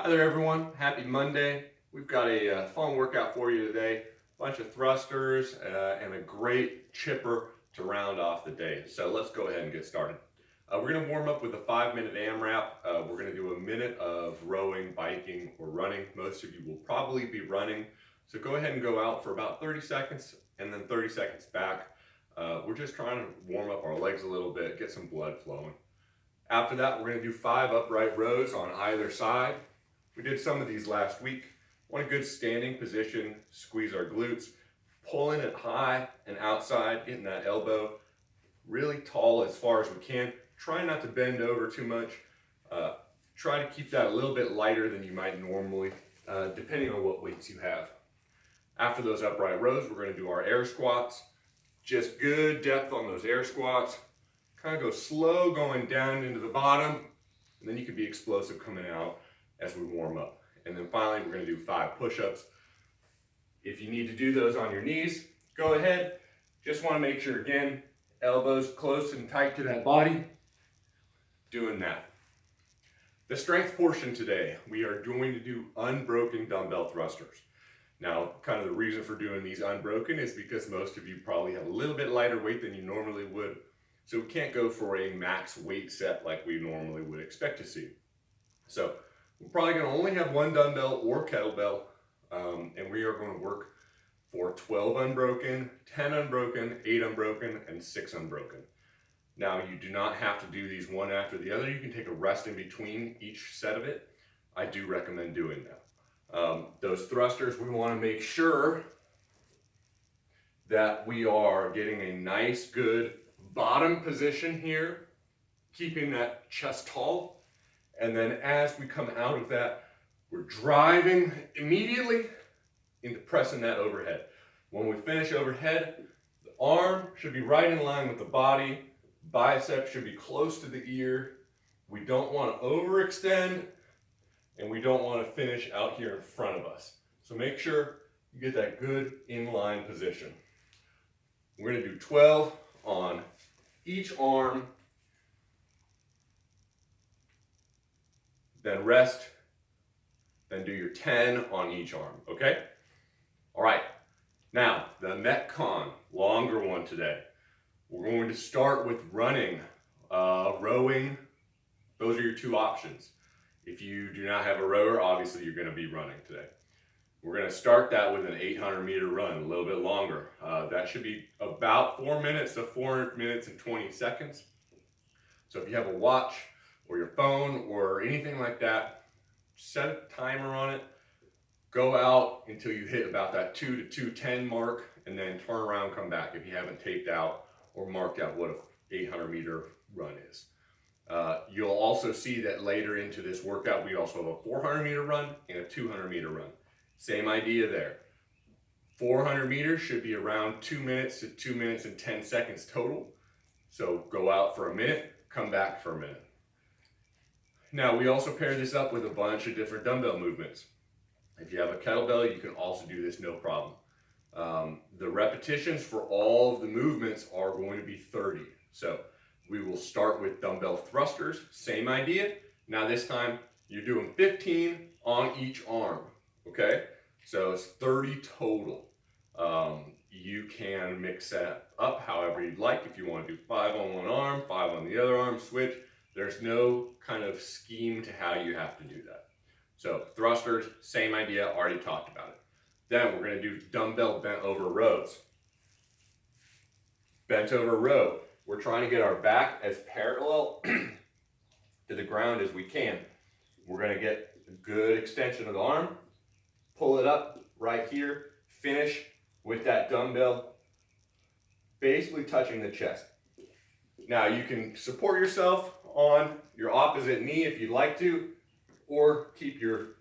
Hi there everyone, happy Monday. We've got a fun workout for you today. Bunch of thrusters and a great chipper to round off the day. So let's go ahead and get started. We're going to warm up with a 5-minute AMRAP. We're going to do a minute of rowing, biking, or running. Most of you will probably be running. So go ahead and go out for about 30 seconds and then 30 seconds back. We're just trying to warm up our legs a little bit, get some blood flowing. After that, we're going to do 5 upright rows on either side. We did some of these last week. Want a good standing position, squeeze our glutes, pulling it high and outside, getting that elbow really tall as far as we can. Try not to bend over too much. Try to keep that a little bit lighter than you might normally, depending on what weights you have. After those upright rows, we're going to do our air squats. Just good depth on those air squats. Kind of go slow going down into the bottom, and then you can be explosive coming out as we warm up. And then finally, we're going to do 5 push-ups. If you need to do those on your knees, go ahead. Just want to make sure, again, elbows close and tight to that body. Doing that. The strength portion today, we are going to do unbroken dumbbell thrusters. Now, kind of the reason for doing these unbroken is because most of you probably have a little bit lighter weight than you normally would. So we can't go for a max weight set like we normally would expect to see. So we're probably going to only have 1 dumbbell or kettlebell, and we are going to work for 12 unbroken, 10 unbroken, 8 unbroken, and 6 unbroken. Now, you do not have to do these one after the other. You can take a rest in between each set of it. I do recommend doing that. Those thrusters, we want to make sure that we are getting a nice, good bottom position here, keeping that chest tall. And then as we come out of that, we're driving immediately into pressing that overhead. When we finish overhead, the arm should be right in line with the body. Bicep should be close to the ear. We don't want to overextend, and we don't want to finish out here in front of us. So make sure you get that good inline position. We're going to do 12 on each arm. Then rest, then do your 10 on each arm, okay? All right, now the Metcon, longer one today. We're going to start with running, rowing. Those are your 2 options. If you do not have a rower, obviously you're going to be running today. We're going to start that with an 800-meter run, a little bit longer. That should be about 4 minutes to 4 minutes and 20 seconds. So if you have a watch, or your phone, or anything like that, set a timer on it, go out until you hit about that 2 to 2:10 mark, and then turn around, come back if you haven't taped out or marked out what an 800-meter run is. You'll also see that later into this workout, we also have a 400-meter run and a 200-meter run. Same idea there. 400 meters should be around 2 minutes to 2 minutes and 10 seconds total. So go out for a minute, come back for a minute. Now, we also pair this up with a bunch of different dumbbell movements. If you have a kettlebell, you can also do this no problem. The repetitions for all of the movements are going to be 30. So we will start with dumbbell thrusters, same idea. Now this time, you're doing 15 on each arm, okay? So it's 30 total. You can mix that up however you'd like. If you want to do 5 on one arm, 5 on the other arm, switch. There's no kind of scheme to how you have to do that. So thrusters, same idea, already talked about it. Then we're going to do dumbbell bent over rows. Bent over row. We're trying to get our back as parallel to the ground as we can. We're going to get a good extension of the arm, pull it up right here, finish with that dumbbell basically touching the chest. Now you can support yourself on your opposite knee if you'd like to, or keep your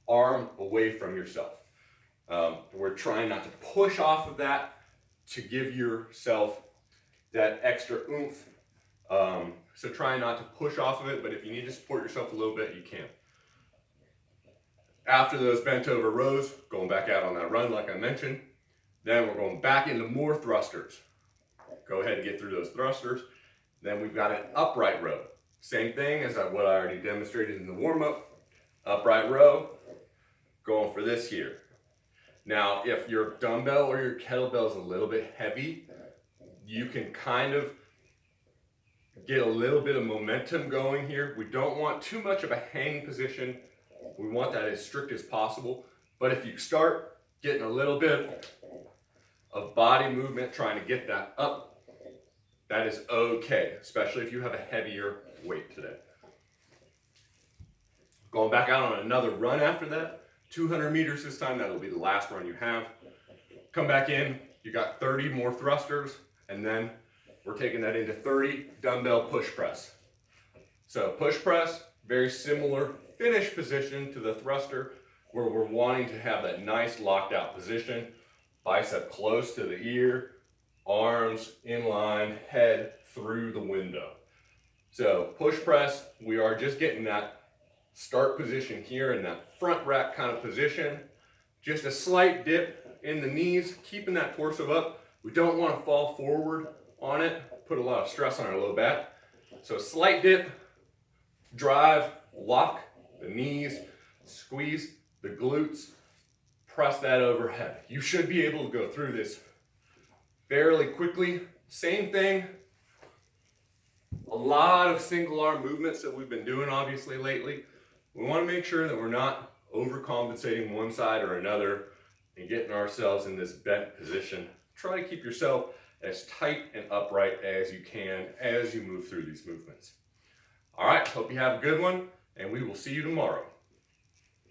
arm away from yourself. We're trying not to push off of that to give yourself that extra oomph. So try not to push off of it, but if you need to support yourself a little bit, you can. After those bent over rows, going back out on that run like I mentioned, then we're going back into more thrusters. Go ahead and get through those thrusters. Then we've got an upright row. Same thing as what I already demonstrated in the warm-up. Upright row, going for this here. Now, if your dumbbell or your kettlebell is a little bit heavy, you can kind of get a little bit of momentum going here. We don't want too much of a hang position. We want that as strict as possible. But if you start getting a little bit of body movement trying to get that up, that is okay, especially if you have a heavier weight today. Going back out on another run after that, 200 meters this time, that'll be the last run you have. Come back in, you got 30 more thrusters, and then we're taking that into 30 dumbbell push press. So push press, very similar finish position to the thruster, where we're wanting to have that nice locked out position, bicep close to the ear, arms in line, head through the window. So push press, we are just getting that start position here in that front rack kind of position. Just a slight dip in the knees, keeping that torso up. We don't want to fall forward on it, put a lot of stress on our low back. So slight dip, drive, lock the knees, squeeze the glutes, press that overhead. You should be able to go through this fairly quickly. Same thing, a lot of single arm movements that we've been doing obviously lately. We want to make sure that we're not overcompensating one side or another and getting ourselves in this bent position. Try to keep yourself as tight and upright as you can as you move through these movements. All right, hope you have a good one, and we will see you tomorrow.